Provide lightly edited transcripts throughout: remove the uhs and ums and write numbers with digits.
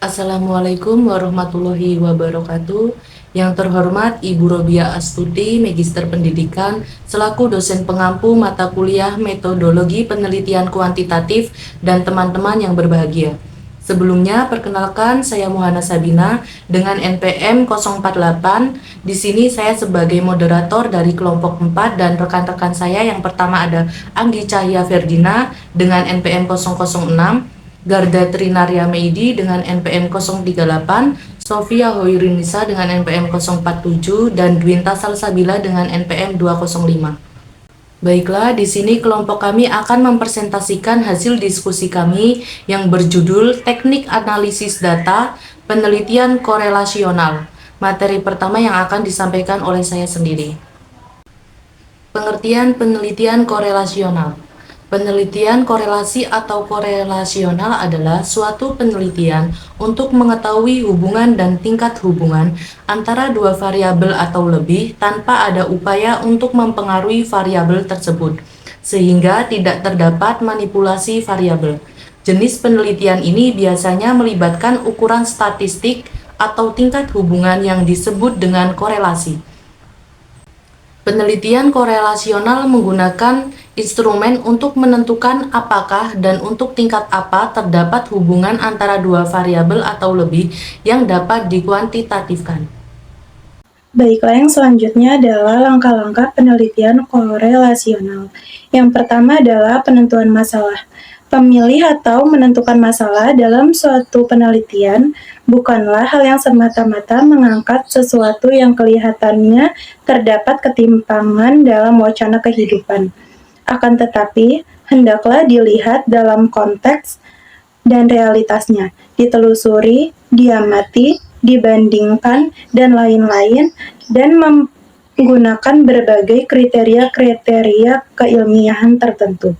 Assalamualaikum warahmatullahi wabarakatuh. Yang terhormat Ibu Robia Astuti, Magister Pendidikan, selaku dosen pengampu mata kuliah Metodologi Penelitian Kuantitatif dan teman-teman yang berbahagia. Sebelumnya, perkenalkan saya Muhana Sabina dengan NPM 048. Di sini saya sebagai moderator dari kelompok 4 dan rekan-rekan saya yang pertama ada Anggi Cahya Ferdina dengan NPM 006, Garda Trinaria Meidi dengan NPM 038, Sofia Hoirinisa dengan NPM 047, dan Dwinta Salsabila dengan NPM 205. Baiklah, di sini kelompok kami akan mempresentasikan hasil diskusi kami yang berjudul Teknik Analisis Data, Penelitian Korelasional. Materi pertama yang akan disampaikan oleh saya sendiri. Pengertian penelitian korelasional. Penelitian korelasi atau korelasional adalah suatu penelitian untuk mengetahui hubungan dan tingkat hubungan antara dua variabel atau lebih tanpa ada upaya untuk mempengaruhi variabel tersebut, sehingga tidak terdapat manipulasi variabel. Jenis penelitian ini biasanya melibatkan ukuran statistik atau tingkat hubungan yang disebut dengan korelasi. Penelitian korelasional menggunakan instrumen untuk menentukan apakah dan untuk tingkat apa terdapat hubungan antara dua variabel atau lebih yang dapat dikuantitatifkan. Baiklah, yang selanjutnya adalah langkah-langkah penelitian korelasional. Yang pertama adalah penentuan masalah. Pemilih atau menentukan masalah dalam suatu penelitian bukanlah hal yang semata-mata mengangkat sesuatu yang kelihatannya terdapat ketimpangan dalam wacana kehidupan. Akan tetapi, hendaklah dilihat dalam konteks dan realitasnya, ditelusuri, diamati, dibandingkan, dan lain-lain, dan menggunakan berbagai kriteria-kriteria keilmiahan tertentu.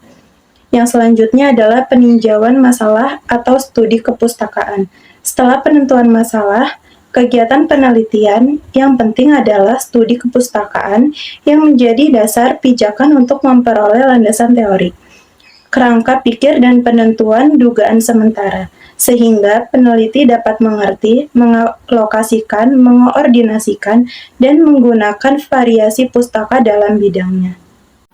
Yang selanjutnya adalah peninjauan masalah atau studi kepustakaan. Setelah penentuan masalah, kegiatan penelitian yang penting adalah studi kepustakaan yang menjadi dasar pijakan untuk memperoleh landasan teori, kerangka pikir, dan penentuan dugaan sementara, sehingga peneliti dapat mengerti, mengalokasikan, mengoordinasikan, dan menggunakan variasi pustaka dalam bidangnya.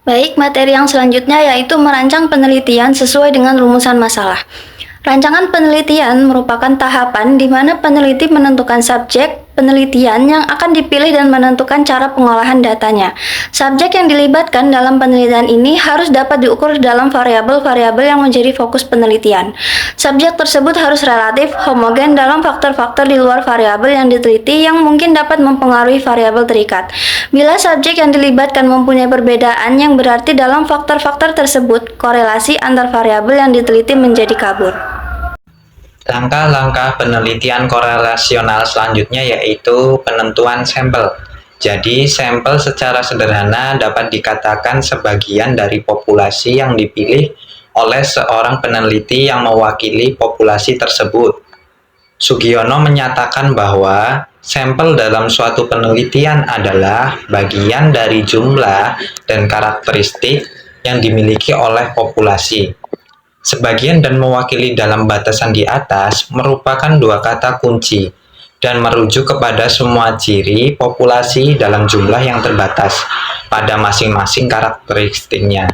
Baik, materi yang selanjutnya yaitu merancang penelitian sesuai dengan rumusan masalah. Rancangan penelitian merupakan tahapan di mana peneliti menentukan subjek penelitian yang akan dipilih dan menentukan cara pengolahan datanya. Subjek yang dilibatkan dalam penelitian ini harus dapat diukur dalam variabel-variabel yang menjadi fokus penelitian. Subjek tersebut harus relatif homogen dalam faktor-faktor di luar variabel yang diteliti yang mungkin dapat mempengaruhi variabel terikat. Bila subjek yang dilibatkan mempunyai perbedaan yang berarti dalam faktor-faktor tersebut, korelasi antar variabel yang diteliti menjadi kabur. Langkah-langkah penelitian korelasional selanjutnya yaitu penentuan sampel. Jadi, sampel secara sederhana dapat dikatakan sebagian dari populasi yang dipilih oleh seorang peneliti yang mewakili populasi tersebut. Sugiono menyatakan bahwa sampel dalam suatu penelitian adalah bagian dari jumlah dan karakteristik yang dimiliki oleh populasi. Sebagian dan mewakili dalam batasan di atas merupakan dua kata kunci dan merujuk kepada semua ciri populasi dalam jumlah yang terbatas pada masing-masing karakteristiknya.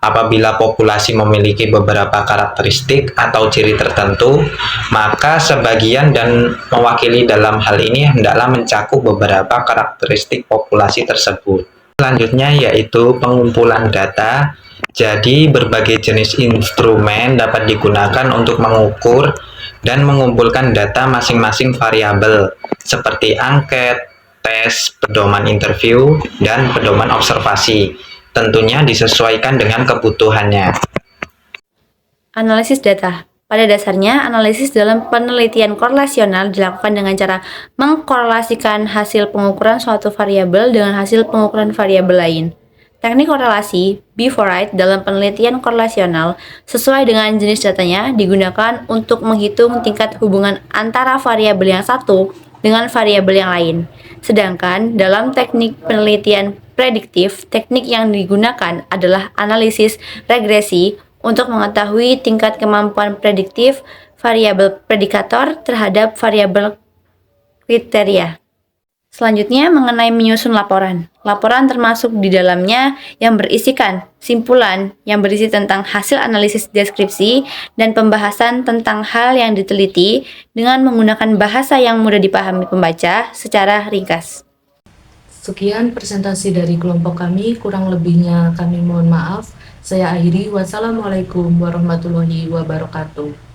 Apabila populasi memiliki beberapa karakteristik atau ciri tertentu, maka sebagian dan mewakili dalam hal ini hendaklah mencakup beberapa karakteristik populasi tersebut. Selanjutnya yaitu pengumpulan data. Jadi, berbagai jenis instrumen dapat digunakan untuk mengukur dan mengumpulkan data masing-masing variabel, seperti angket, tes, pedoman interview, dan pedoman observasi. Tentunya disesuaikan dengan kebutuhannya. Analisis data. Pada dasarnya, analisis dalam penelitian korelasional dilakukan dengan cara mengkorelasikan hasil pengukuran suatu variabel dengan hasil pengukuran variabel lain. Teknik korelasi Biforite dalam penelitian korelasional sesuai dengan jenis datanya digunakan untuk menghitung tingkat hubungan antara variabel yang satu dengan variabel yang lain. Sedangkan dalam teknik penelitian prediktif, teknik yang digunakan adalah analisis regresi untuk mengetahui tingkat kemampuan prediktif variabel predikator terhadap variabel kriteria. Selanjutnya mengenai menyusun laporan. Laporan termasuk di dalamnya yang berisikan simpulan yang berisi tentang hasil analisis deskripsi dan pembahasan tentang hal yang diteliti dengan menggunakan bahasa yang mudah dipahami pembaca secara ringkas. Sekian presentasi dari kelompok kami, kurang lebihnya kami mohon maaf. Saya akhiri, wassalamualaikum warahmatullahi wabarakatuh.